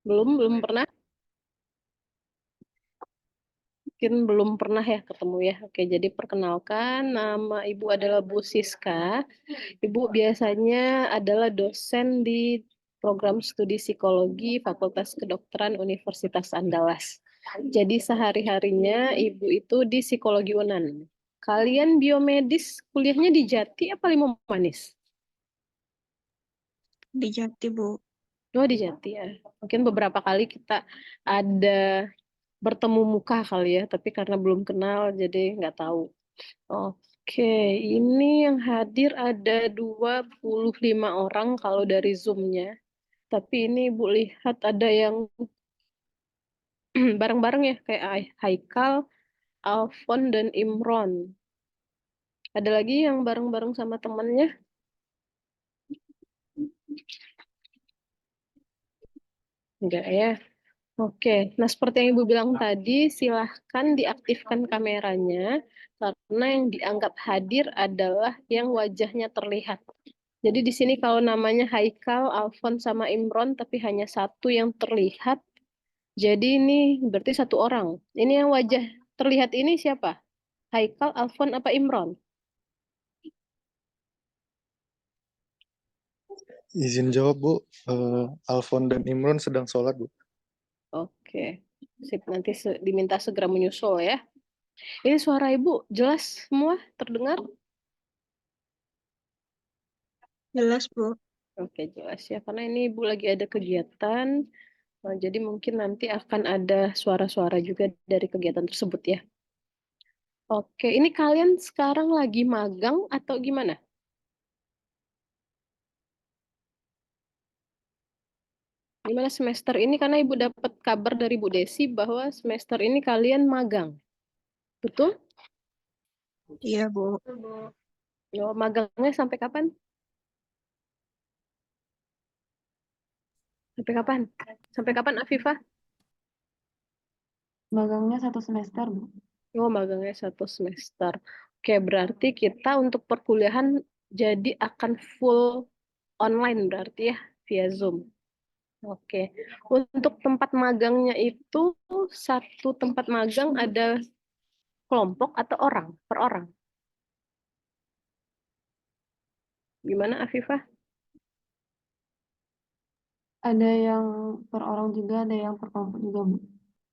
Belum pernah. Mungkin belum pernah ya ketemu ya. Oke, jadi perkenalkan, nama Ibu adalah Bu Siska. Ibu biasanya adalah dosen di program studi psikologi Fakultas Kedokteran Universitas Andalas. Jadi sehari-harinya Ibu itu di psikologi UNAN. Kalian biomedis kuliahnya di Jati apa Limau Manis? Di Jati, Bu. Oh, di Jati ya. Mungkin beberapa kali kita ada bertemu muka kali ya, tapi karena belum kenal jadi nggak tahu. Oke, ini yang hadir ada 25 orang kalau dari Zoom-nya. Tapi ini Ibu lihat ada yang bareng-bareng ya, kayak Haikal, Alfon, dan Imron. Ada lagi yang bareng-bareng sama temannya? Enggak ya. Oke, nah seperti yang Ibu bilang tadi, silahkan diaktifkan kameranya, karena yang dianggap hadir adalah yang wajahnya terlihat. Jadi di sini kalau namanya Haikal, Alfon, sama Imron, tapi hanya satu yang terlihat, jadi ini berarti satu orang. Ini yang wajah terlihat ini siapa? Haikal, Alfon, apa Imron? Izin jawab, Bu. Alfon dan Imron sedang sholat, Bu. Oke, sip, nanti diminta segera menyusul ya. Ini suara Ibu jelas semua terdengar? Jelas, Bu. Oke, jelas ya. Karena ini Ibu lagi ada kegiatan, jadi mungkin nanti akan ada suara-suara juga dari kegiatan tersebut ya. Oke, ini kalian sekarang lagi magang atau gimana? Gimana semester ini? Karena Ibu dapat kabar dari Bu Desi bahwa semester ini kalian magang. Betul? Iya, Bu. Yo, magangnya sampai kapan? Sampai kapan? Sampai kapan, Afifah? Magangnya 1 semester, Bu. Oh, magangnya 1 semester. Oke, berarti kita untuk perkuliahan jadi akan full online berarti ya, via Zoom. Oke, untuk tempat magangnya itu satu tempat magang ada kelompok atau orang, per orang. Gimana, Afifah? Ada yang per orang juga, ada yang per kelompok juga, Bu.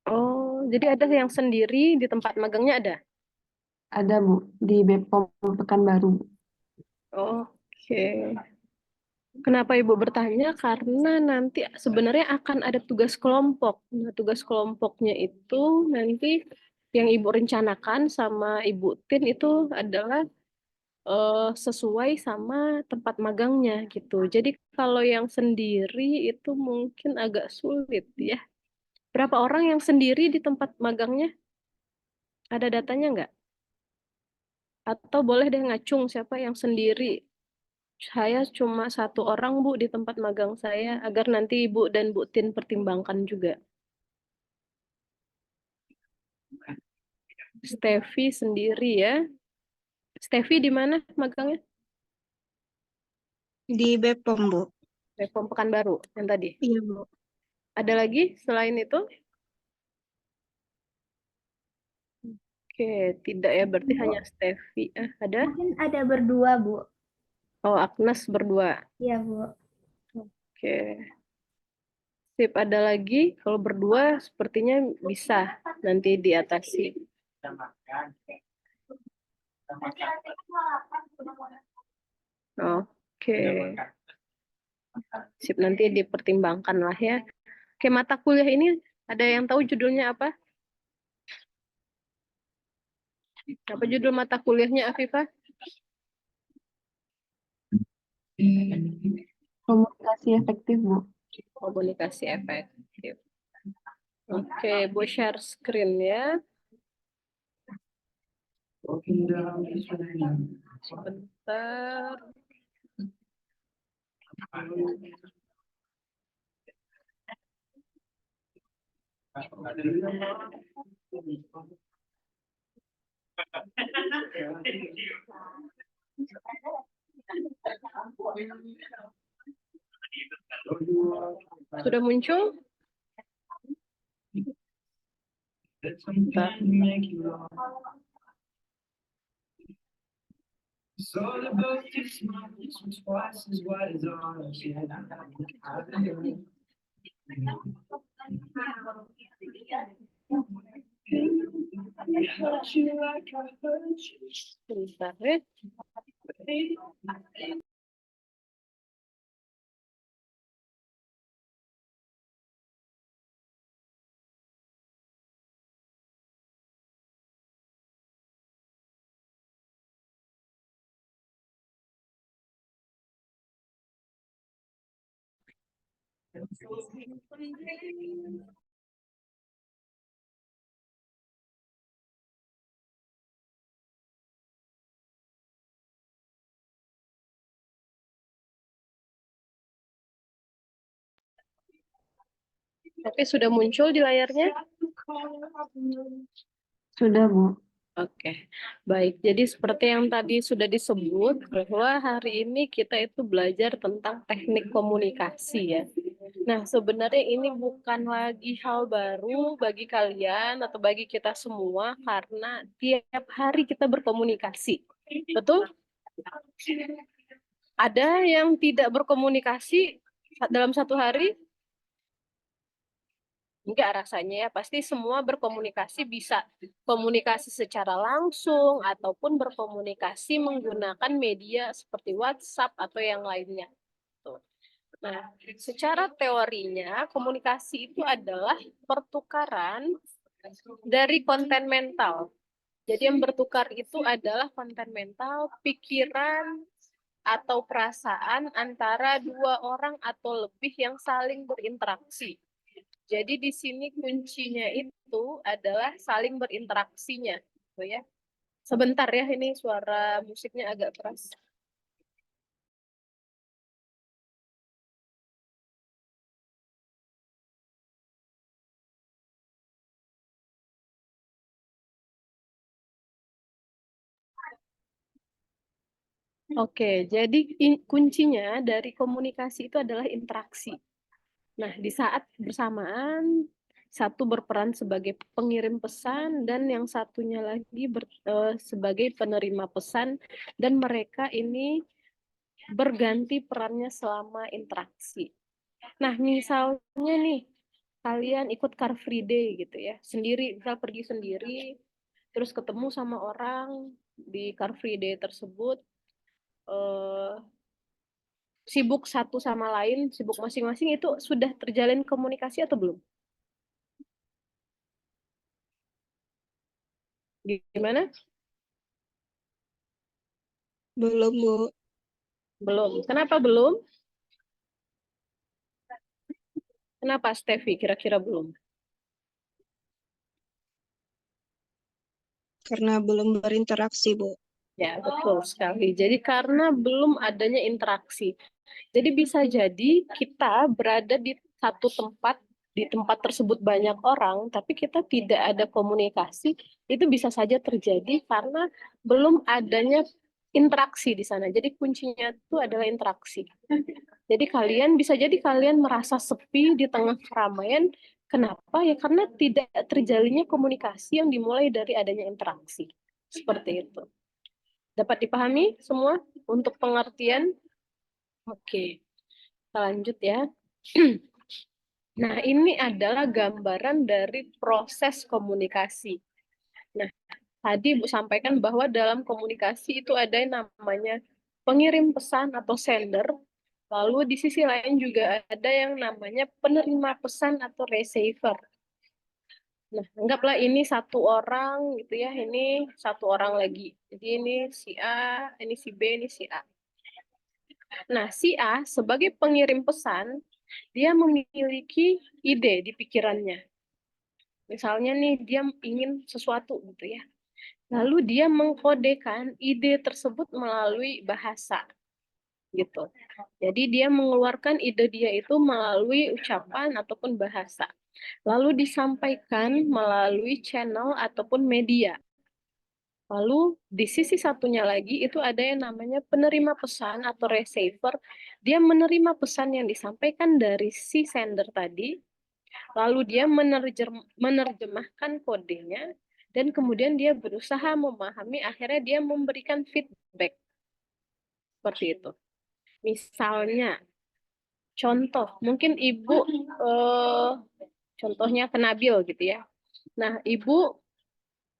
Oh, jadi ada yang sendiri di tempat magangnya ada? Ada, Bu, di Bepom Pekanbaru, Bu. Oke. Kenapa Ibu bertanya? Karena nanti sebenarnya akan ada tugas kelompok. Nah, tugas kelompoknya itu nanti yang Ibu rencanakan sama Ibu Tin itu adalah sesuai sama tempat magangnya gitu. Jadi kalau yang sendiri itu mungkin agak sulit ya. Berapa orang yang sendiri di tempat magangnya? Ada datanya nggak? Atau boleh deh ngacung siapa yang sendiri? Saya cuma satu orang, Bu, di tempat magang saya, agar nanti Ibu dan Bu Tin pertimbangkan juga. Steffi sendiri ya. Steffi di mana magangnya? Di Bepom, Bu. Bepom Pekanbaru yang tadi. Iya, Bu. Ada lagi selain itu? Oke, tidak ya, berarti hanya Steffi. Ada? Mungkin ada berdua, Bu. Oh, Agnes berdua. Iya, Bu. Oke. Sip, ada lagi. Kalau berdua sepertinya bisa nanti diatasi. Oke. Sip, nanti dipertimbangkan lah ya. Oke, mata kuliah ini ada yang tahu judulnya apa? Apa judul mata kuliahnya, Afifah? Komunikasi efektif, Bu. Komunikasi efektif. Oke, Bu share screen ya. Sebentar. Sudah muncul? Bentar. Bentar ya. Oke, sudah muncul di layarnya? Sudah, Bu. Oke, baik. Jadi seperti yang tadi sudah disebut bahwa hari ini kita itu belajar tentang teknik komunikasi ya. Nah, sebenarnya ini bukan lagi hal baru bagi kalian atau bagi kita semua karena tiap hari kita berkomunikasi. Betul? Ada yang tidak berkomunikasi dalam satu hari? Enggak rasanya ya, pasti semua berkomunikasi, bisa komunikasi secara langsung ataupun berkomunikasi menggunakan media seperti WhatsApp atau yang lainnya. Tuh. Nah, secara teorinya komunikasi itu adalah pertukaran dari konten mental. Jadi yang bertukar itu adalah konten mental, pikiran, atau perasaan antara dua orang atau lebih yang saling berinteraksi. Jadi di sini kuncinya itu adalah saling berinteraksinya, gitu ya. Sebentar ya, ini suara musiknya agak keras. Oke, jadi kuncinya dari komunikasi itu adalah interaksi. Nah, di saat bersamaan, satu berperan sebagai pengirim pesan dan yang satunya lagi sebagai penerima pesan, dan mereka ini berganti perannya selama interaksi. Nah, misalnya nih, kalian ikut Car Free Day gitu ya, sendiri, misal pergi sendiri, terus ketemu sama orang di Car Free Day tersebut, sibuk satu sama lain, sibuk masing-masing, itu sudah terjalin komunikasi atau belum? Gimana? Belum, Bu. Belum. Kenapa belum? Kenapa, Steffi, kira-kira belum? Karena belum berinteraksi, Bu. Ya, betul sekali. Jadi karena belum adanya interaksi. Jadi bisa jadi kita berada di satu tempat, di tempat tersebut banyak orang, tapi kita tidak ada komunikasi, itu bisa saja terjadi karena belum adanya interaksi di sana. Jadi kuncinya itu adalah interaksi. Jadi bisa jadi kalian merasa sepi di tengah keramaian. Kenapa? Ya karena tidak terjalinnya komunikasi yang dimulai dari adanya interaksi. Seperti itu. Dapat dipahami semua untuk pengertian? Oke, kita lanjut ya. Nah, ini adalah gambaran dari proses komunikasi. Nah, tadi Bu sampaikan bahwa dalam komunikasi itu ada yang namanya pengirim pesan atau sender. Lalu di sisi lain juga ada yang namanya penerima pesan atau receiver. Nah, anggaplah ini satu orang gitu ya, ini satu orang lagi. Jadi ini si A, ini si B, ini si A. Nah, si A sebagai pengirim pesan, dia memiliki ide di pikirannya. Misalnya nih, dia ingin sesuatu gitu ya. Lalu dia mengkodekan ide tersebut melalui bahasa gitu. Jadi dia mengeluarkan ide dia itu melalui ucapan ataupun bahasa. Lalu disampaikan melalui channel ataupun media. Lalu di sisi satunya lagi itu ada yang namanya penerima pesan atau receiver. Dia menerima pesan yang disampaikan dari si sender tadi. Lalu dia menerjemahkan kodenya, dan kemudian dia berusaha memahami, akhirnya dia memberikan feedback. Seperti itu. Misalnya, contoh, mungkin ibu, contohnya ke Nabil gitu ya. Nah, ibu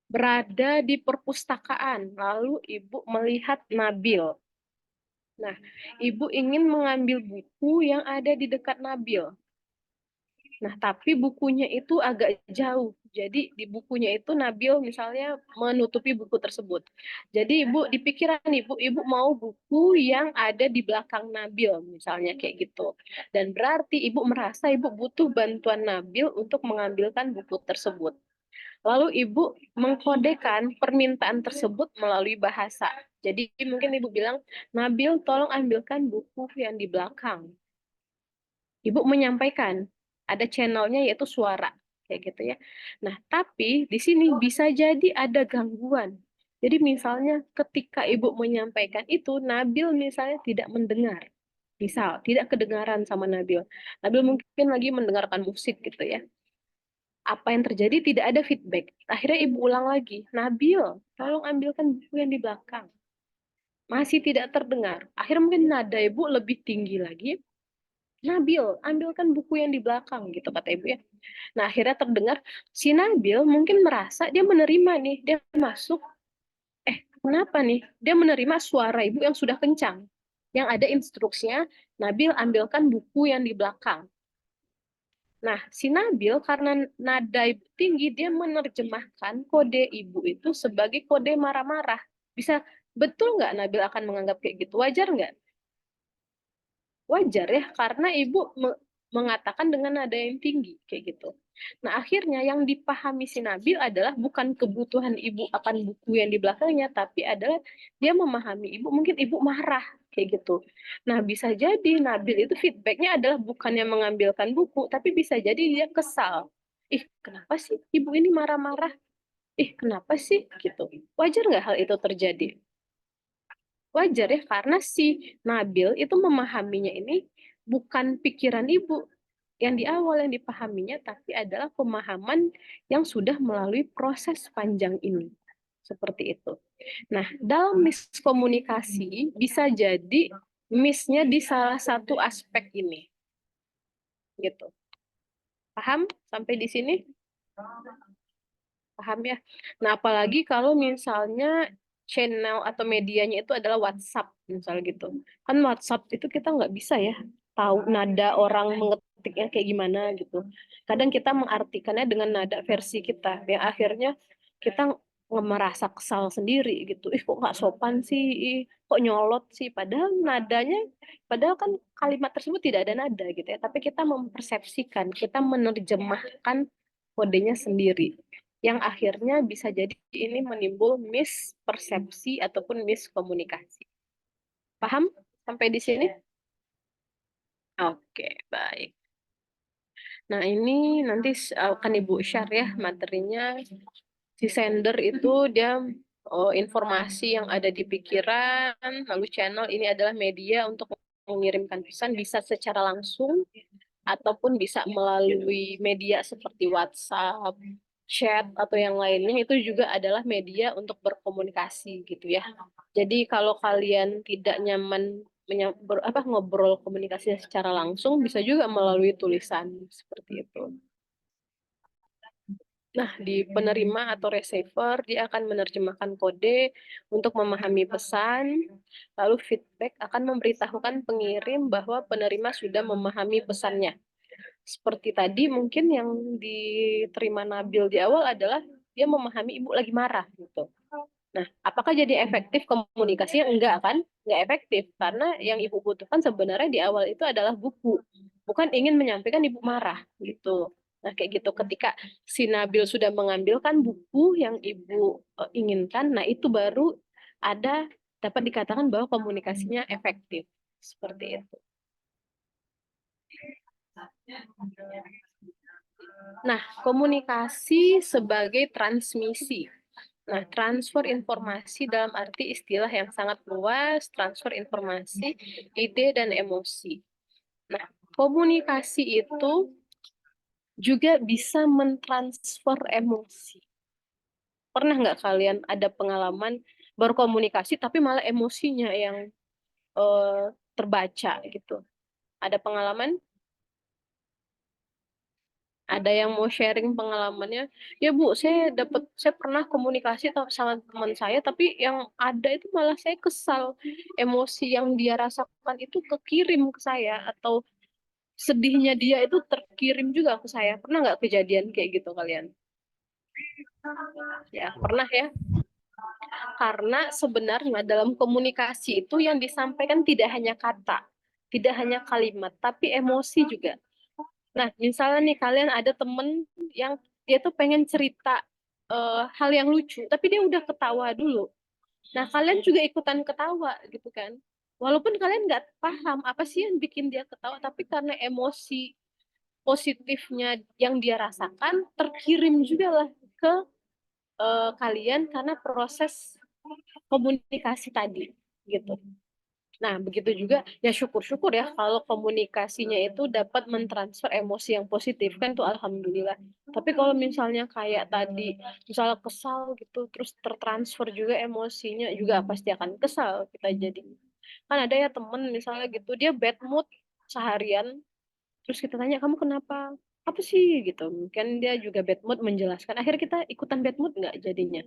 berada di perpustakaan, lalu ibu melihat Nabil. Nah, ibu ingin mengambil buku yang ada di dekat Nabil. Nah, tapi bukunya itu agak jauh. Jadi di bukunya itu Nabil misalnya menutupi buku tersebut. Jadi ibu di pikiran ibu mau buku yang ada di belakang Nabil misalnya kayak gitu. Dan berarti ibu merasa ibu butuh bantuan Nabil untuk mengambilkan buku tersebut. Lalu ibu mengkodekan permintaan tersebut melalui bahasa. Jadi mungkin ibu bilang, Nabil tolong ambilkan buku yang di belakang. Ibu menyampaikan, ada channelnya yaitu suara, kayak gitu ya. Nah, tapi di sini bisa jadi ada gangguan. Jadi misalnya ketika ibu menyampaikan itu, Nabil misalnya tidak mendengar. Misal, tidak kedengaran sama Nabil. Nabil mungkin lagi mendengarkan musik gitu ya. Apa yang terjadi? Tidak ada feedback. Akhirnya ibu ulang lagi, Nabil, tolong ambilkan buku yang di belakang. Masih tidak terdengar. Akhirnya mungkin nada ibu lebih tinggi lagi, Nabil, ambilkan buku yang di belakang, gitu kata ibu ya. Nah, akhirnya terdengar, si Nabil mungkin merasa dia menerima nih, dia masuk, kenapa nih? Dia menerima suara ibu yang sudah kencang. Yang ada instruksinya, Nabil ambilkan buku yang di belakang. Nah, si Nabil karena nada ibu tinggi, dia menerjemahkan kode ibu itu sebagai kode marah-marah. Bisa, betul nggak Nabil akan menganggap kayak gitu? Wajar nggak? Wajar ya, karena ibu mengatakan dengan nada yang tinggi kayak gitu. Nah, akhirnya yang dipahami si Nabil adalah bukan kebutuhan ibu akan buku yang di belakangnya, tapi adalah dia memahami ibu, mungkin ibu marah kayak gitu. Nah, bisa jadi Nabil itu feedbacknya adalah bukannya mengambilkan buku, tapi bisa jadi dia kesal. Ih, kenapa sih ibu ini marah-marah? Ih, kenapa sih gitu? Wajar nggak hal itu terjadi? Wajar ya, karena si Nabil itu memahaminya ini bukan pikiran ibu yang di awal yang dipahaminya, tapi adalah pemahaman yang sudah melalui proses panjang ini. Seperti itu. Nah, dalam miskomunikasi bisa jadi miss-nya di salah satu aspek ini. Gitu. Paham sampai di sini? Paham ya? Nah, apalagi kalau misalnya channel atau medianya itu adalah WhatsApp, misal gitu. Kan WhatsApp itu kita nggak bisa ya tahu nada orang mengetiknya kayak gimana gitu. Kadang kita mengartikannya dengan nada versi kita, yang akhirnya kita merasa kesal sendiri gitu. Ih, kok nggak sopan sih? Ih, kok nyolot sih? Padahal kan kalimat tersebut tidak ada nada gitu ya. Tapi kita mempersepsikan, kita menerjemahkan kodenya sendiri, yang akhirnya bisa jadi ini menimbul mispersepsi ataupun miskomunikasi. Paham sampai di sini? Oke, baik. Nah, ini nanti akan Ibu share ya materinya. Si sender itu dia informasi yang ada di pikiran, lalu channel ini adalah media untuk mengirimkan pesan, bisa secara langsung ataupun bisa melalui media seperti WhatsApp, chat atau yang lainnya, itu juga adalah media untuk berkomunikasi gitu ya. Jadi kalau kalian tidak nyaman ngobrol komunikasi secara langsung, bisa juga melalui tulisan seperti itu. Nah, di penerima atau receiver, dia akan menerjemahkan kode untuk memahami pesan, lalu feedback akan memberitahukan pengirim bahwa penerima sudah memahami pesannya. Seperti tadi mungkin yang diterima Nabil di awal adalah dia memahami ibu lagi marah gitu. Nah, apakah jadi efektif komunikasinya? Enggak kan? Enggak efektif, karena yang ibu butuhkan sebenarnya di awal itu adalah buku, bukan ingin menyampaikan ibu marah gitu. Nah, kayak gitu ketika si Nabil sudah mengambilkan buku yang ibu inginkan, nah itu baru dapat dikatakan bahwa komunikasinya efektif. Seperti itu. Nah, komunikasi sebagai transmisi. Nah, transfer informasi dalam arti istilah yang sangat luas, transfer informasi, ide, dan emosi. Nah, komunikasi itu juga bisa mentransfer emosi. Pernah nggak kalian ada pengalaman berkomunikasi tapi malah emosinya yang terbaca gitu? Ada pengalaman? Ada yang mau sharing pengalamannya? Ya Bu, saya pernah komunikasi sama teman saya, tapi yang ada itu malah saya kesal. Emosi yang dia rasakan itu kekirim ke saya, atau sedihnya dia itu terkirim juga ke saya. Pernah nggak kejadian kayak gitu kalian? Ya, pernah ya. Karena sebenarnya dalam komunikasi itu yang disampaikan tidak hanya kata, tidak hanya kalimat, tapi emosi juga. Nah, misalnya nih kalian ada temen yang dia tuh pengen cerita hal yang lucu, tapi dia udah ketawa dulu. Nah, kalian juga ikutan ketawa gitu kan. Walaupun kalian nggak paham apa sih yang bikin dia ketawa, tapi karena emosi positifnya yang dia rasakan terkirim juga lah ke kalian karena proses komunikasi tadi gitu. Nah, begitu juga ya syukur-syukur ya kalau komunikasinya itu dapat mentransfer emosi yang positif kan tuh alhamdulillah. Tapi kalau misalnya kayak tadi misalnya kesal gitu terus tertransfer juga emosinya juga pasti akan kesal kita jadi. Kan ada ya temen misalnya gitu dia bad mood seharian terus kita tanya kamu kenapa? Apa sih gitu. Mungkin dia juga bad mood menjelaskan. Akhirnya kita ikutan bad mood nggak jadinya?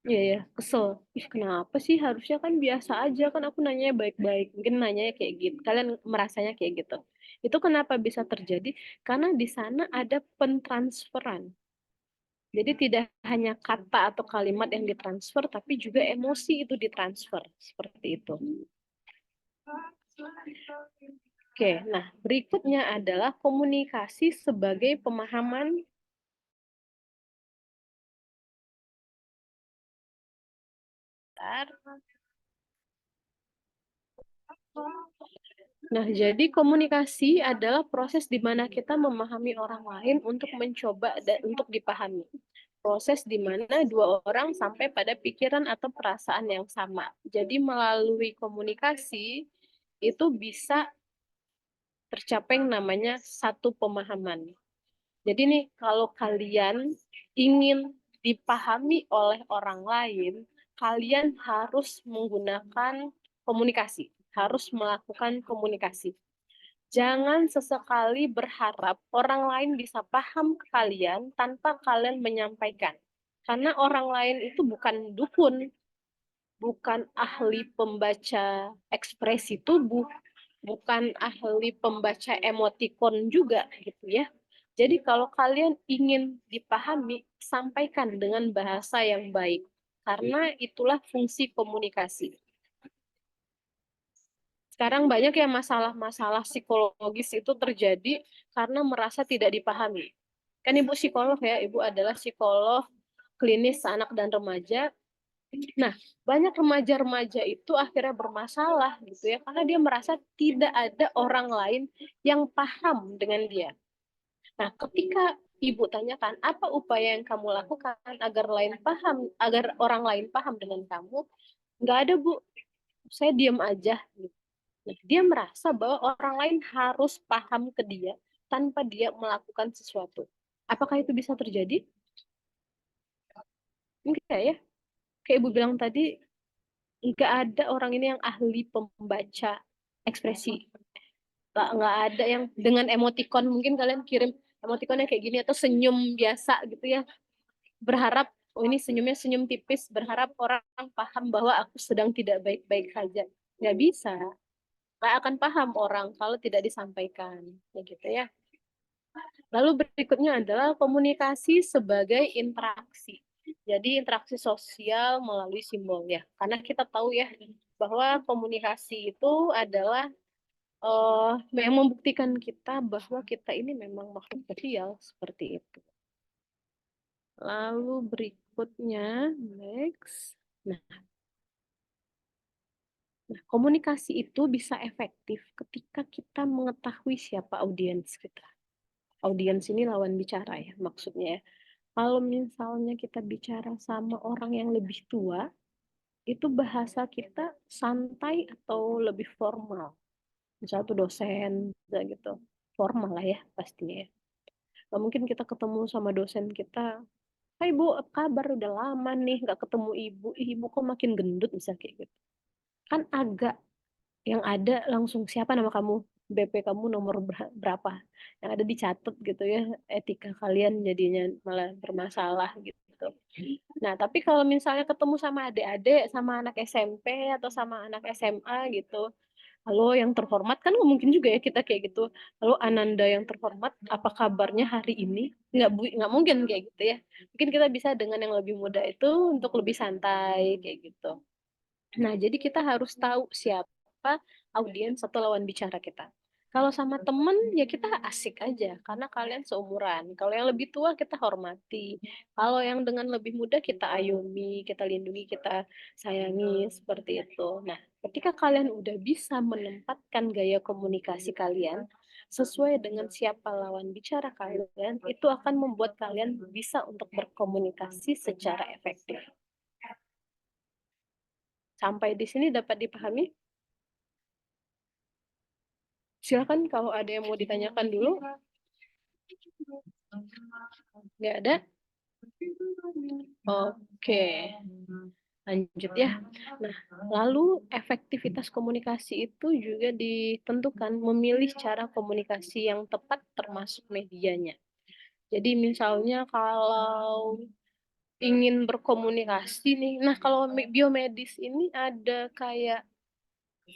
Iya ya, kesel. Ih, kenapa sih? Harusnya kan biasa aja kan aku nanya baik-baik. Mungkin nanyanya kayak gitu. Kalian merasanya kayak gitu. Itu kenapa bisa terjadi? Karena di sana ada pentransferan. Jadi tidak hanya kata atau kalimat yang ditransfer, tapi juga emosi itu ditransfer. Seperti itu. Oke, nah berikutnya adalah komunikasi sebagai pemahaman. Nah, jadi komunikasi adalah proses di mana kita memahami orang lain untuk mencoba dan untuk dipahami. Proses di mana dua orang sampai pada pikiran atau perasaan yang sama. Jadi melalui komunikasi itu bisa tercapai yang namanya satu pemahaman. Jadi nih, kalau kalian ingin dipahami oleh orang lain, kalian harus menggunakan komunikasi, harus melakukan komunikasi. Jangan sesekali berharap orang lain bisa paham ke kalian tanpa kalian menyampaikan. Karena orang lain itu bukan dukun, bukan ahli pembaca ekspresi tubuh, bukan ahli pembaca emotikon juga gitu ya. Jadi kalau kalian ingin dipahami, sampaikan dengan bahasa yang baik. Karena itulah fungsi komunikasi. Sekarang banyak ya masalah-masalah psikologis itu terjadi karena merasa tidak dipahami. Kan Ibu psikolog ya, Ibu adalah psikolog klinis anak dan remaja. Nah, banyak remaja-remaja itu akhirnya bermasalah gitu ya, karena dia merasa tidak ada orang lain yang paham dengan dia. Nah, ketika Ibu tanyakan apa upaya yang kamu lakukan agar orang lain paham dengan kamu, nggak ada Bu, saya diam aja. Nah, dia merasa bahwa orang lain harus paham ke dia tanpa dia melakukan sesuatu. Apakah itu bisa terjadi? Enggak ya. Kayak Ibu bilang tadi, enggak ada orang ini yang ahli pembaca ekspresi. Nggak ada yang dengan emoticon. Mungkin kalian kirim emoticonnya kayak gini atau senyum biasa gitu ya. Berharap, oh ini senyumnya senyum tipis, berharap orang paham bahwa aku sedang tidak baik-baik saja. Nggak bisa. Nggak akan paham orang kalau tidak disampaikan. Ya gitu ya. Lalu berikutnya adalah komunikasi sebagai interaksi. Jadi interaksi sosial melalui simbol ya. Karena kita tahu ya bahwa komunikasi itu adalah yang membuktikan kita bahwa kita ini memang makhluk sosial seperti itu. Lalu berikutnya, next. Nah, komunikasi itu bisa efektif ketika kita mengetahui siapa audiens kita. Audiens ini lawan bicara ya, maksudnya ya. Kalau misalnya kita bicara sama orang yang lebih tua, itu bahasa kita santai atau lebih formal. Misalnya tuh dosen, gitu. Formal lah ya pastinya ya. Nggak mungkin kita ketemu sama dosen kita, "Hai Bu, apa kabar? Udah lama nih nggak ketemu Ibu. Ih, Ibu kok makin gendut," bisa kayak gitu. Kan agak yang ada langsung, "Siapa nama kamu? BP kamu nomor berapa?" Yang ada dicatat gitu ya, etika kalian jadinya malah bermasalah gitu. Nah, tapi kalau misalnya ketemu sama adik-adik, sama anak SMP atau sama anak SMA gitu, "Halo yang terhormat," kan nggak mungkin juga ya kita kayak gitu. "Halo Ananda yang terhormat, apa kabarnya hari ini?" Nggak mungkin kayak gitu ya. Mungkin kita bisa dengan yang lebih muda itu untuk lebih santai kayak gitu. Nah, jadi kita harus tahu siapa audiens atau lawan bicara kita. Kalau sama temen, ya kita asik aja, karena kalian seumuran. Kalau yang lebih tua, kita hormati. Kalau yang dengan lebih muda, kita ayomi, kita lindungi, kita sayangi, seperti itu. Nah, ketika kalian udah bisa menempatkan gaya komunikasi kalian, sesuai dengan siapa lawan bicara kalian, itu akan membuat kalian bisa untuk berkomunikasi secara efektif. Sampai di sini dapat dipahami? Silakan kalau ada yang mau ditanyakan dulu. Nggak ada? Oke, lanjut ya. Nah, lalu efektivitas komunikasi itu juga ditentukan memilih cara komunikasi yang tepat termasuk medianya. Jadi misalnya kalau ingin berkomunikasi nih, nah kalau biomedis ini ada kayak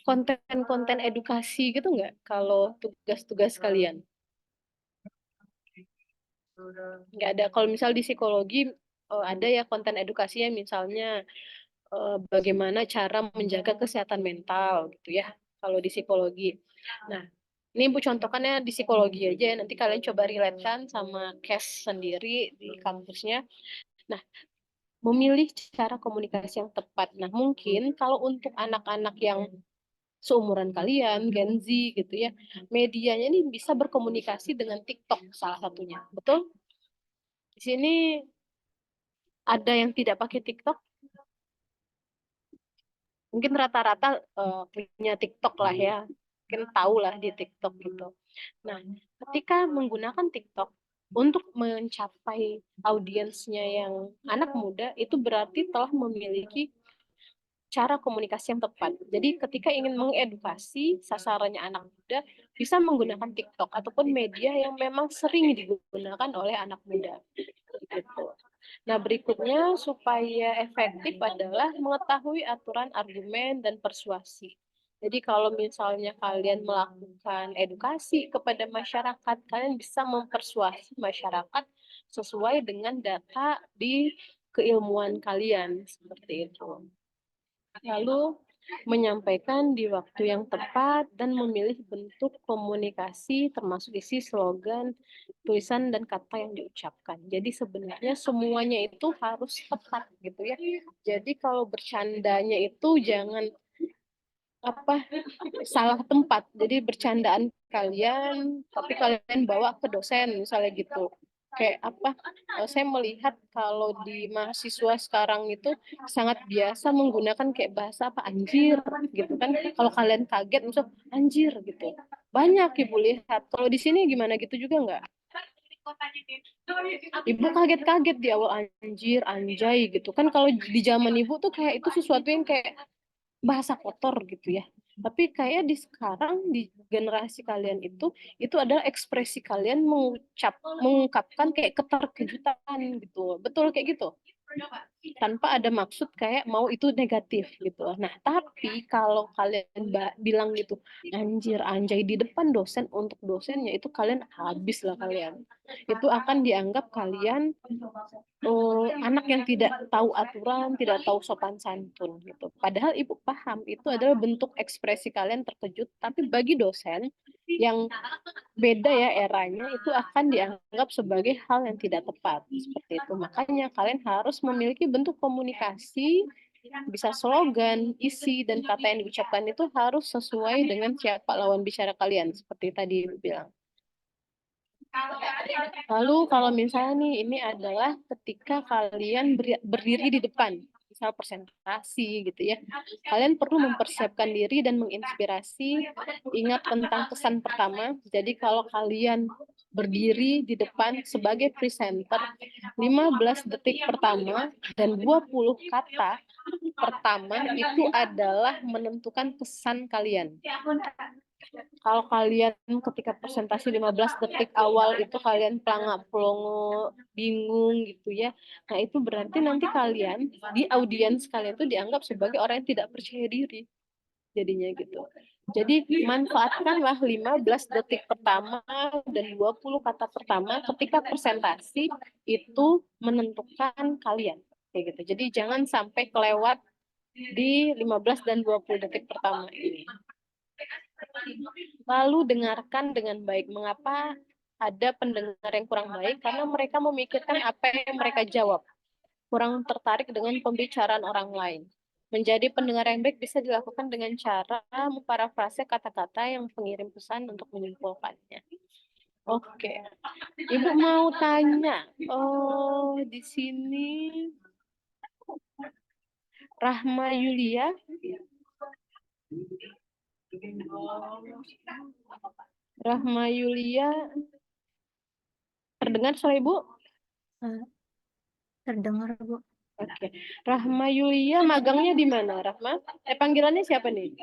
konten-konten edukasi gitu nggak kalau tugas-tugas kalian? Nggak ada. Kalau misal di psikologi ada ya konten edukasinya, misalnya bagaimana cara menjaga kesehatan mental gitu ya kalau di psikologi. Nah, ini Bu contohkannya di psikologi aja, nanti kalian coba relatekan sama case sendiri di kampusnya. Nah, memilih cara komunikasi yang tepat. Nah, mungkin kalau untuk anak-anak yang seumuran kalian, Gen Z gitu ya, medianya ini bisa berkomunikasi dengan TikTok salah satunya. Betul? Di sini ada yang tidak pakai TikTok? Mungkin rata-rata punya TikTok lah ya. Mungkin tahu lah di TikTok gitu. Nah, ketika menggunakan TikTok untuk mencapai audiensnya yang anak muda, itu berarti telah memiliki cara komunikasi yang tepat. Jadi ketika ingin mengedukasi sasarannya anak muda, bisa menggunakan TikTok ataupun media yang memang sering digunakan oleh anak muda. Gitu. Nah, berikutnya supaya efektif adalah mengetahui aturan argumen dan persuasi. Jadi kalau misalnya kalian melakukan edukasi kepada masyarakat, kalian bisa mempersuasi masyarakat sesuai dengan data di keilmuan kalian, seperti itu. Lalu menyampaikan di waktu yang tepat dan memilih bentuk komunikasi termasuk isi slogan, tulisan dan kata yang diucapkan. Jadi sebenarnya semuanya itu harus tepat gitu ya. Jadi kalau bercandanya itu jangan salah tempat. Jadi bercandaan kalian tapi kalian bawa ke dosen misalnya gitu. Kayak saya melihat kalau di mahasiswa sekarang itu sangat biasa menggunakan kayak bahasa anjir gitu kan. Kalau kalian kaget misal anjir gitu. Banyak Ibu lihat. Kalau di sini gimana gitu juga nggak? Ibu kaget-kaget di awal anjir, anjay gitu kan. Kalau di zaman Ibu tuh kayak itu sesuatu yang kayak bahasa kotor gitu ya. Tapi kayak di sekarang di generasi kalian itu adalah ekspresi kalian mengungkapkan kayak keterkejutan gitu. Betul kayak gitu. Tanpa ada maksud kayak mau itu negatif gitu. Nah, tapi kalau kalian bilang gitu, anjir, anjay di depan dosen untuk dosennya itu kalian habis lah kalian. Itu akan dianggap kalian anak yang tidak tahu aturan, tidak tahu sopan santun gitu. Padahal Ibu paham itu adalah bentuk ekspresi kalian terkejut, tapi bagi dosen yang beda ya eranya itu akan dianggap sebagai hal yang tidak tepat seperti itu. Makanya kalian harus memiliki bentuk komunikasi, bisa slogan, isi dan kata yang diucapkan itu harus sesuai dengan siapa lawan bicara kalian seperti tadi Ibu bilang. Lalu kalau misalnya nih ini adalah ketika kalian berdiri di depan, misal presentasi gitu ya. Kalian perlu mempersiapkan diri dan menginspirasi, ingat tentang pesan pertama. Jadi kalau kalian berdiri di depan sebagai presenter 15 detik pertama dan 20 kata pertama itu adalah menentukan pesan kalian. Kalau kalian ketika presentasi 15 detik awal itu kalian pelangap-pelongo, bingung gitu ya. Nah, itu berarti nanti kalian di audiens kalian itu dianggap sebagai orang yang tidak percaya diri. Jadinya gitu. Jadi manfaatkanlah 15 detik pertama dan 20 kata pertama ketika presentasi itu menentukan kalian. Kayak gitu. Jadi jangan sampai kelewat di 15 dan 20 detik pertama ini. Lalu dengarkan dengan baik. Mengapa ada pendengar yang kurang baik? Karena mereka memikirkan apa yang mereka jawab. Kurang tertarik dengan pembicaraan orang lain. Menjadi pendengar yang baik bisa dilakukan dengan cara memparafrase kata-kata yang pengirim pesan untuk menyimpulkannya. Oke. Ibu mau tanya. Oh, di sini Rahma Yulia. Rahma Yulia. Terdengar suara Ibu? Terdengar, Bu. Oke. Rahma Yulia magangnya di mana, Rahma? Panggilannya siapa nih?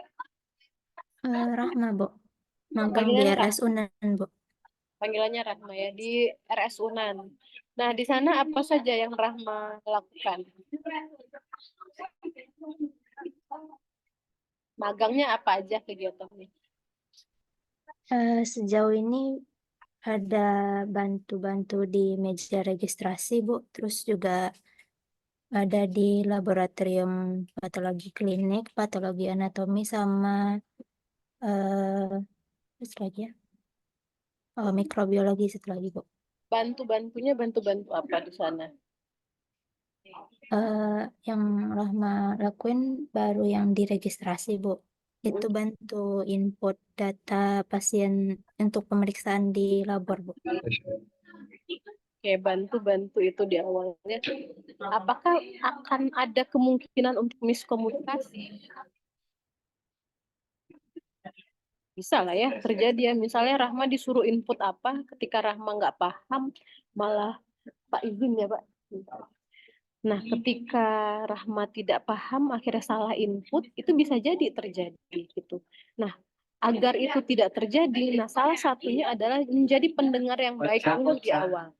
Rahma, Bu. Magang di Panggilannya RS Unan, Bu. Panggilannya Rahma ya, di RS Unan. Nah, di sana apa saja yang Rahma lakukan? Magangnya apa aja kegiatannya? Sejauh ini ada bantu-bantu di meja registrasi, Bu. Terus juga ada di laboratorium patologi klinik, patologi anatomi, sama terus lagi ya, mikrobiologi satu lagi, Bu. Bantu-bantunya bantu-bantu apa di sana? Yang Rahma lakuin baru yang diregistrasi, Bu. Itu bantu input data pasien untuk pemeriksaan di labor, Bu. Oke, bantu-bantu itu di awalnya. Apakah akan ada kemungkinan untuk miskomunikasi? Bisa lah ya terjadi ya. Misalnya Rahma disuruh input apa, ketika Rahma nggak paham, malah Pak izin ya Pak. Nah, ketika Rahma tidak paham, akhirnya salah input, itu bisa jadi terjadi gitu. Nah, agar itu tidak terjadi, nah salah satunya adalah menjadi pendengar yang baik dulu di awal.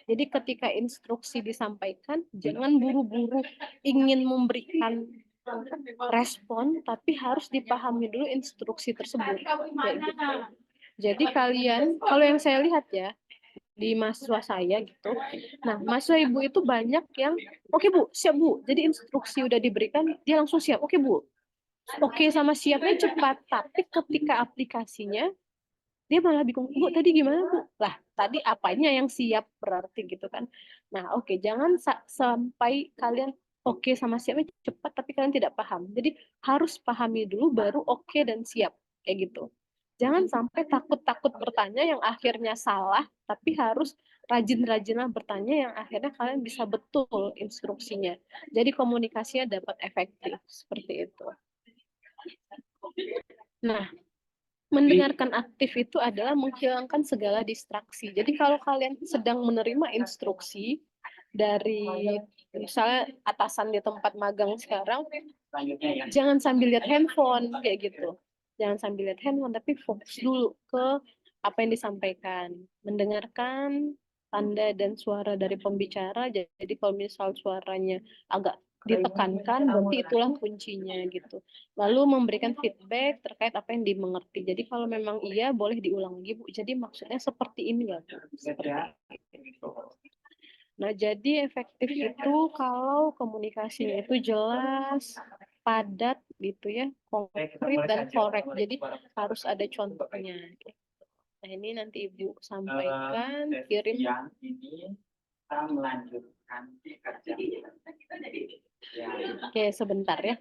Jadi ketika instruksi disampaikan, jangan buru-buru ingin memberikan respon, tapi harus dipahami dulu instruksi tersebut. Kayak gitu. Jadi kalian, kalau yang saya lihat ya, di mahasiswa saya gitu. Nah, mahasiswa ibu itu banyak yang, oke Bu, siap Bu. Jadi instruksi udah diberikan, dia langsung siap. Oke Bu. Oke sama siapnya cepat, tapi ketika aplikasinya, dia malah bingung, Bu tadi gimana Bu? Lah, tadi apanya yang siap berarti gitu kan. Nah, oke, jangan sampai kalian oke sama siapnya cepat, tapi kalian tidak paham. Jadi harus pahami dulu, baru oke dan siap. Kayak gitu. Jangan sampai takut-takut bertanya yang akhirnya salah, tapi harus rajin-rajinlah bertanya yang akhirnya kalian bisa betul instruksinya. Jadi komunikasinya dapat efektif, seperti itu. Nah, mendengarkan aktif itu adalah menghilangkan segala distraksi. Jadi kalau kalian sedang menerima instruksi dari misalnya atasan di tempat magang sekarang, jangan sambil lihat handphone kayak gitu. Jangan sambil lihat handphone, tapi fokus dulu ke apa yang disampaikan. Mendengarkan tanda dan suara dari pembicara. Jadi kalau misal suaranya agak ditekankan, berarti itulah kuncinya gitu. Lalu memberikan feedback terkait apa yang dimengerti. Jadi kalau memang iya, boleh diulang lagi Bu. Jadi maksudnya seperti ini ya Bu. Nah, jadi efektif itu kalau komunikasinya itu jelas, padat gitu ya, konkret dan korek. Jadi harus ada contohnya. Nah, ini nanti Ibu sampaikan, kirim. Yang ini kita melanjutkan kerja. Oke, sebentar ya.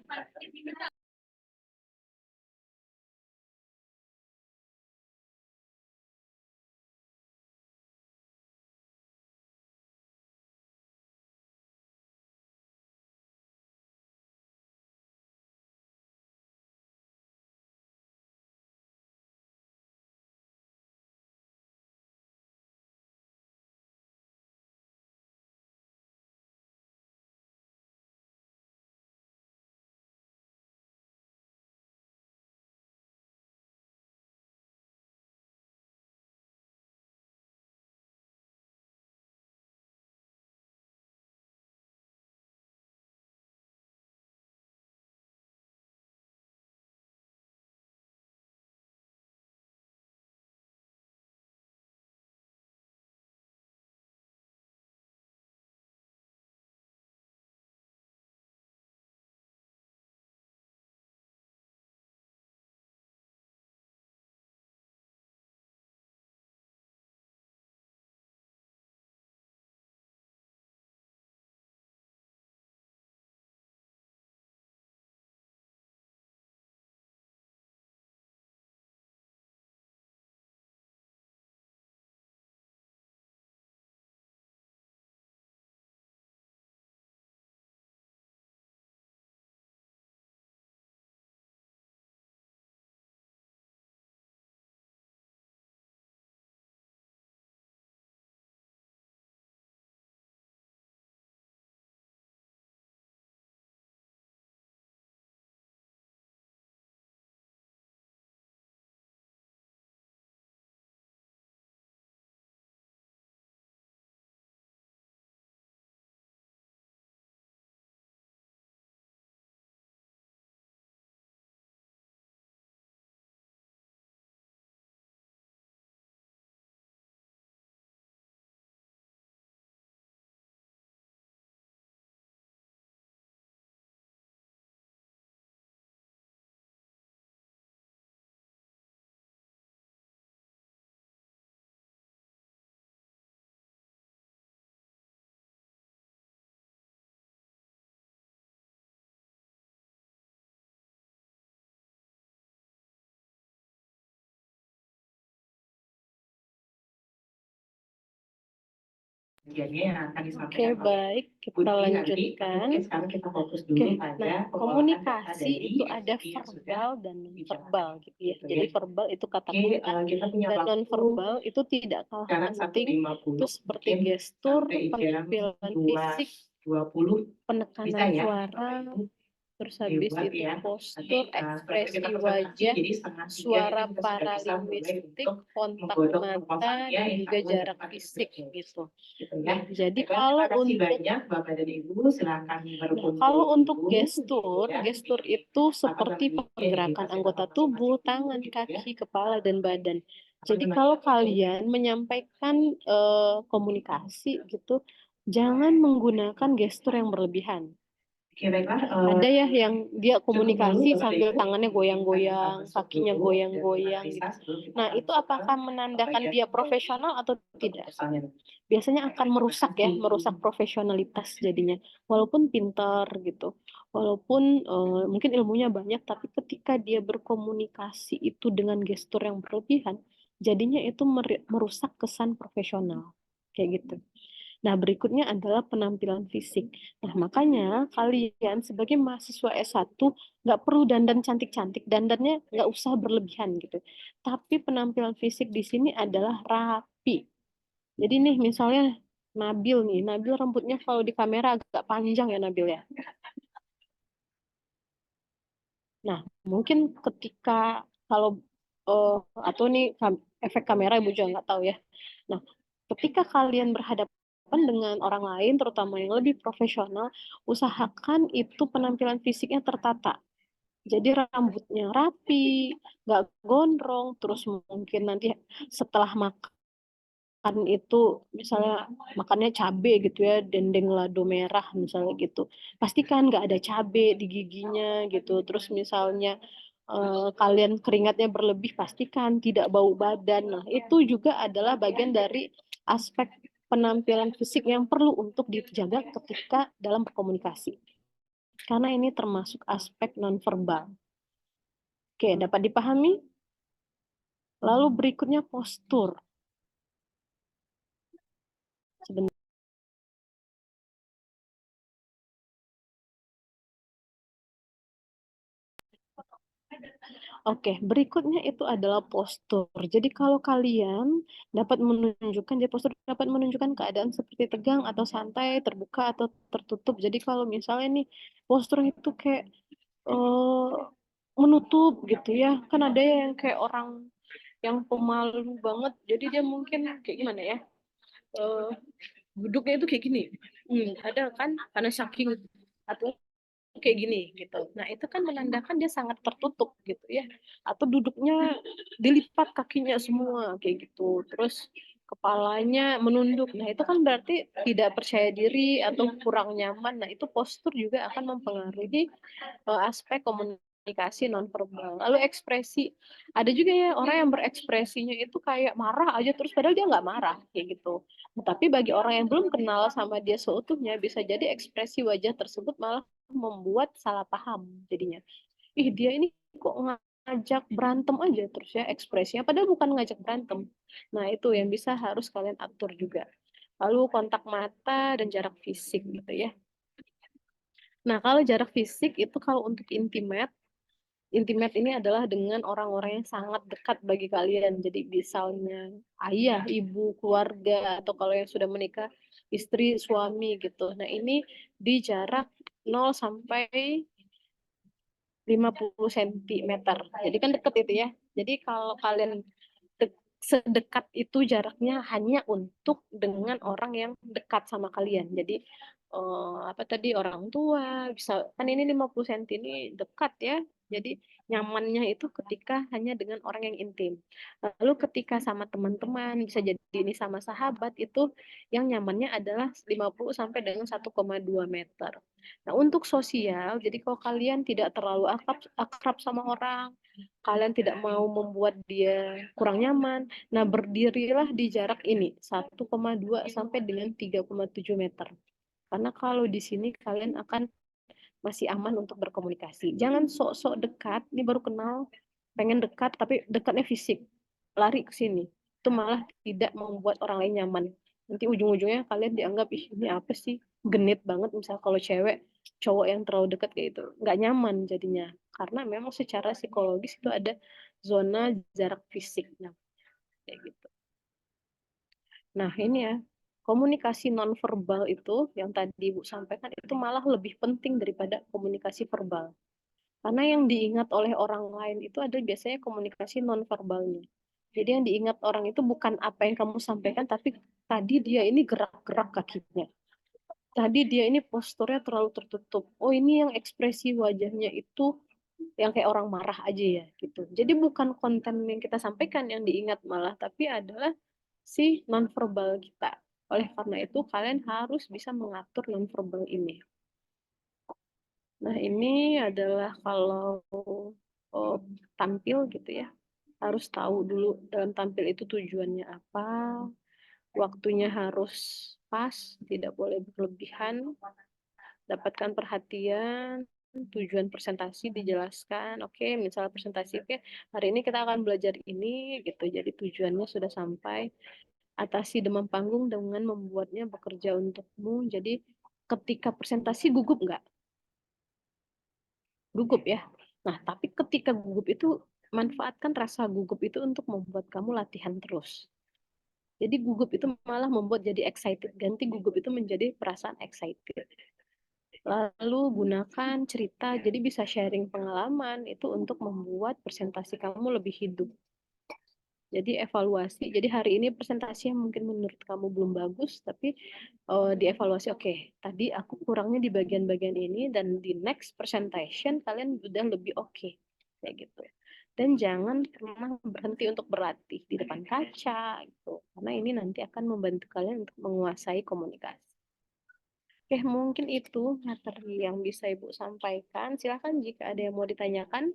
Bagiannya yang akan Oke, disampaikan oleh baik, kita Putri nanti. lanjutkan. Mungkin sekarang kita fokus Oke, dulu nah pada pengolahan data komunikasi dari itu ada FTP yang sudah verbal dan non verbal gitu ya. gitu Jadi ya. verbal itu kata Oke, kata kita punya dan non waktu verbal itu tidak kalah sekarang penting. 1.50. Itu seperti Mungkin gestur, sampai jam penampilan fisik, 2.20 bisa penekanan ya. suara, terus habis Hebat itu ya. postur, Nanti setelah ekspresi kita pesan nanti, wajah, jadi setengah 3 suara itu kita sudah bisa mulai paralinguistik, untuk kontak menggodok mata, proposalnya dan yang juga akan jarak dapat fisik dikerjakan. gitu. Gitu ya. Nah, jadi Baiklah, kalau terima kasih untuk banyak Bapak dan Ibu, silakan Nah, berkumpul kalau untuk dulu, gestur, ya. gestur itu seperti namanya, pergerakan edukasi anggota masing-masing tubuh, dulu, tangan, gitu ya. kaki, kepala, dan badan. Jadi namanya, kalau kalian menyampaikan komunikasi gitu, jangan menggunakan gestur yang berlebihan. Oke, baiklah. Ada ya yang dia komunikasi Bapak sambil Ibu. tangannya goyang-goyang, kakinya Dulu, goyang-goyang dan gitu. sebelum kita Nah, itu apakah menandakan dia profesional atau tidak? Biasanya akan merusak ya, merusak profesionalitas jadinya. Walaupun pintar gitu, walaupun mungkin ilmunya banyak, tapi ketika dia berkomunikasi itu dengan gestur yang berlebihan, jadinya itu merusak kesan profesional. Kayak gitu. Nah, berikutnya adalah penampilan fisik. Nah, makanya kalian sebagai mahasiswa S1 nggak perlu dandan cantik-cantik, dandannya nggak usah berlebihan gitu. Tapi penampilan fisik di sini adalah rapi. Jadi nih misalnya Nabil rambutnya kalau di kamera agak panjang ya Nabil ya. Nah, mungkin ketika kalau atau nih efek kamera Ibu juga nggak tahu ya. Nah, ketika kalian berhadapan dengan orang lain, terutama yang lebih profesional, usahakan itu penampilan fisiknya tertata. Jadi rambutnya rapi, nggak gondrong, terus mungkin nanti setelah makan itu misalnya makannya cabe gitu ya, dendeng lado merah misalnya gitu, pastikan nggak ada cabe di giginya gitu. Terus misalnya kalian keringatnya berlebih, pastikan tidak bau badan. Nah, itu juga adalah bagian dari aspek penampilan fisik yang perlu untuk dijaga ketika dalam berkomunikasi, karena ini termasuk aspek nonverbal. Oke, dapat dipahami? Lalu berikutnya postur. Sebentar. Oke, berikutnya itu adalah postur. Jadi kalau kalian dapat menunjukkan, jadi postur dapat menunjukkan keadaan seperti tegang atau santai, terbuka atau tertutup. Jadi kalau misalnya nih postur itu kayak menutup gitu ya, kan ada yang kayak orang yang pemalu banget. Jadi dia mungkin kayak gimana ya? Duduknya itu kayak gini. Ada kan karena saking atau kayak gini gitu. Nah, itu kan menandakan dia sangat tertutup gitu ya. Atau duduknya dilipat kakinya semua kayak gitu. Terus kepalanya menunduk. Nah, itu kan berarti tidak percaya diri atau kurang nyaman. Nah, itu postur juga akan mempengaruhi aspek komunikasi nonverbal. Lalu ekspresi. Ada juga ya orang yang berekspresinya itu kayak marah aja terus padahal dia nggak marah kayak gitu. Nah, tapi bagi orang yang belum kenal sama dia seutuhnya, bisa jadi ekspresi wajah tersebut malah membuat salah paham jadinya. Ih, dia ini kok ngajak berantem aja terus ya ekspresinya, padahal bukan ngajak berantem. Nah, itu yang bisa harus kalian atur juga. Lalu kontak mata dan jarak fisik gitu ya. Nah, kalau jarak fisik itu kalau untuk intimate ini adalah dengan orang-orang yang sangat dekat bagi kalian. Jadi misalnya ayah, ibu, keluarga, atau kalau yang sudah menikah, istri, suami gitu. Nah, ini di jarak 0 sampai 50 cm. Jadi kan deket itu ya. Jadi kalau kalian sedekat itu jaraknya hanya untuk dengan orang yang dekat sama kalian. Jadi apa tadi orang tua bisa kan ini 50 cm ini dekat ya. Jadi nyamannya itu ketika hanya dengan orang yang intim. Lalu ketika sama teman-teman bisa jadi ini sama sahabat itu yang nyamannya adalah 50 sampai dengan 1,2 meter. Nah, untuk sosial, jadi kalau kalian tidak terlalu akrab sama orang, kalian tidak mau membuat dia kurang nyaman, nah berdirilah di jarak ini 1,2 sampai dengan 3,7 meter. Karena kalau di sini kalian akan masih aman untuk berkomunikasi. Jangan sok-sok dekat, ini baru kenal, pengen dekat tapi dekatnya fisik. Lari ke sini. Itu malah tidak membuat orang lain nyaman. Nanti ujung-ujungnya kalian dianggap, ih ini apa sih? Genit banget misal kalau cewek, cowok yang terlalu dekat kayak itu. Nggak nyaman jadinya. Karena memang secara psikologis itu ada zona jarak fisik. Nah, kayak gitu. Nah, ini ya, komunikasi nonverbal itu yang tadi Ibu sampaikan itu malah lebih penting daripada komunikasi verbal. Karena yang diingat oleh orang lain itu ada biasanya komunikasi nonverbalnya. Jadi yang diingat orang itu bukan apa yang kamu sampaikan, tapi tadi dia ini gerak-gerak kakinya. Tadi dia ini posturnya terlalu tertutup. Oh, ini yang ekspresi wajahnya itu yang kayak orang marah aja ya gitu. Jadi bukan konten yang kita sampaikan yang diingat malah, tapi adalah si nonverbal kita. Oleh karena itu kalian harus bisa mengatur nonverbal ini. Nah, ini adalah kalau tampil gitu ya. Harus tahu dulu dalam tampil itu tujuannya apa, waktunya harus pas, tidak boleh berlebihan, dapatkan perhatian, tujuan presentasi dijelaskan. Oke, misalnya presentasi, oke, hari ini kita akan belajar ini gitu. Jadi tujuannya sudah sampai. Atasi demam panggung dengan membuatnya bekerja untukmu. Jadi ketika presentasi gugup nggak? Gugup ya. Nah, tapi ketika gugup itu manfaatkan rasa gugup itu untuk membuat kamu latihan terus. Jadi gugup itu malah membuat jadi excited. Ganti gugup itu menjadi perasaan excited. Lalu gunakan cerita, jadi bisa sharing pengalaman itu untuk membuat presentasi kamu lebih hidup. Jadi evaluasi, jadi hari ini presentasi yang mungkin menurut kamu belum bagus, tapi dievaluasi, oke, tadi aku kurangnya di bagian-bagian ini, dan di next presentation kalian udah lebih oke, kayak gitu. Dan jangan pernah berhenti untuk berlatih di depan kaca, gitu. Karena ini nanti akan membantu kalian untuk menguasai komunikasi. Oke, mungkin itu materi yang bisa Ibu sampaikan. Silakan jika ada yang mau ditanyakan.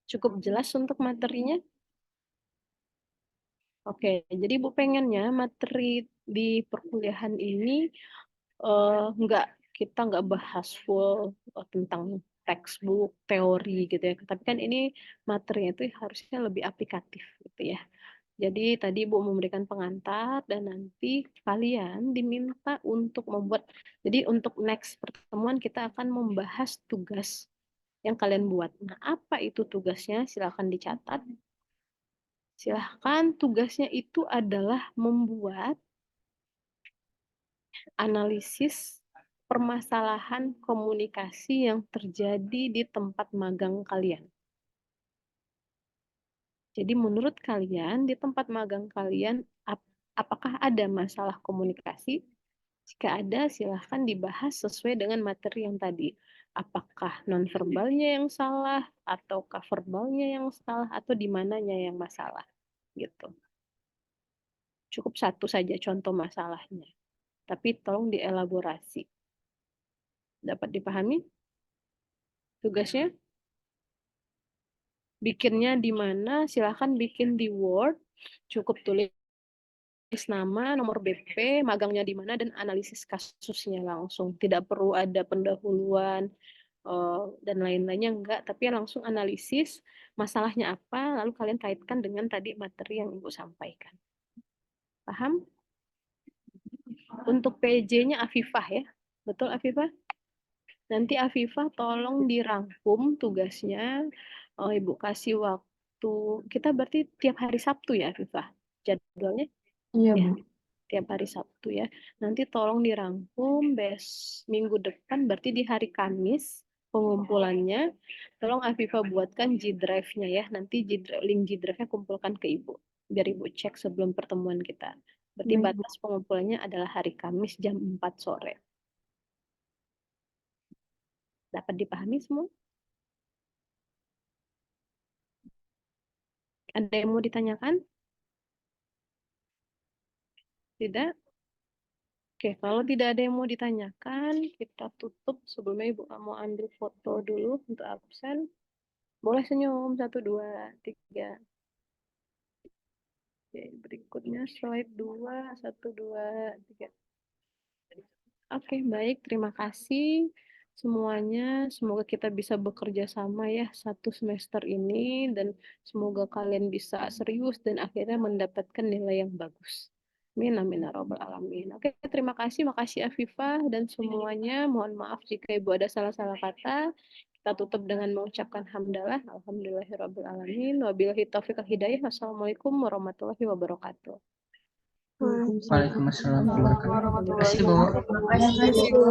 Cukup jelas untuk materinya? Oke, jadi Ibu pengennya materi di perkuliahan ini kita nggak bahas full tentang textbook, teori gitu ya. Tapi kan ini materinya itu harusnya lebih aplikatif gitu ya. Jadi tadi Ibu memberikan pengantar dan nanti kalian diminta untuk membuat. Jadi untuk next pertemuan kita akan membahas tugas yang kalian buat. Nah, apa itu tugasnya? Silakan dicatat. Silahkan tugasnya itu adalah membuat analisis permasalahan komunikasi yang terjadi di tempat magang kalian. Jadi menurut kalian di tempat magang kalian apakah ada masalah komunikasi? Jika ada, silahkan dibahas sesuai dengan materi yang tadi. Apakah nonverbalnya yang salah, ataukah verbalnya yang salah, atau di mananya yang masalah? Gitu. Cukup satu saja contoh masalahnya. Tapi tolong dielaborasi. Dapat dipahami? Tugasnya? Bikinnya di mana? Silahkan bikin di Word. Cukup tulis nama, nomor BP, magangnya di mana, dan analisis kasusnya langsung. Tidak perlu ada pendahuluan dan lain-lainnya, enggak. Tapi langsung analisis masalahnya apa, lalu kalian kaitkan dengan tadi materi yang Ibu sampaikan. Paham? Untuk PJ-nya Afifah ya. Betul Afifah? Nanti Afifah tolong dirangkum tugasnya. Ibu kasih waktu. Kita berarti tiap hari Sabtu ya Afifah? Jadwalnya? Iya, Ya, Bu. tiap hari Sabtu ya. Nanti tolong dirangkum minggu depan, berarti di hari Kamis pengumpulannya. Tolong Afifah buatkan G-Drive-nya ya. Nanti link G-Drive-nya kumpulkan ke Ibu. Biar Ibu cek sebelum pertemuan kita. Berarti Baik, Bu. batas pengumpulannya adalah hari Kamis jam 4 sore. Dapat dipahami semua? Ada yang mau ditanyakan? Tidak? Oke, kalau tidak ada yang mau ditanyakan, kita tutup. Sebelumnya Ibu mau ambil foto dulu untuk absen. Boleh senyum, 1, 2, 3. Oke, berikutnya slide 2, 1, 2, 3. Oke, baik. Terima kasih. semuanya. Semoga kita bisa bekerja sama ya 1 semester ini dan semoga kalian bisa serius dan akhirnya mendapatkan nilai yang bagus. Amin, amin, ya rabbal alamin. Oke, terima kasih. Makasih Afifah dan semuanya. Mohon maaf jika Ibu ada salah-salah kata. Kita tutup dengan mengucapkan hamdalah. Alhamdulillahirabbil alamin. Wabillahi taufiq wal hidayah. Wassalamualaikum warahmatullahi wabarakatuh. Waalaikumsalam Waalaikumsalam warahmatullahi wabarakatuh. Terima kasih, Bu. Terima kasih, Bu.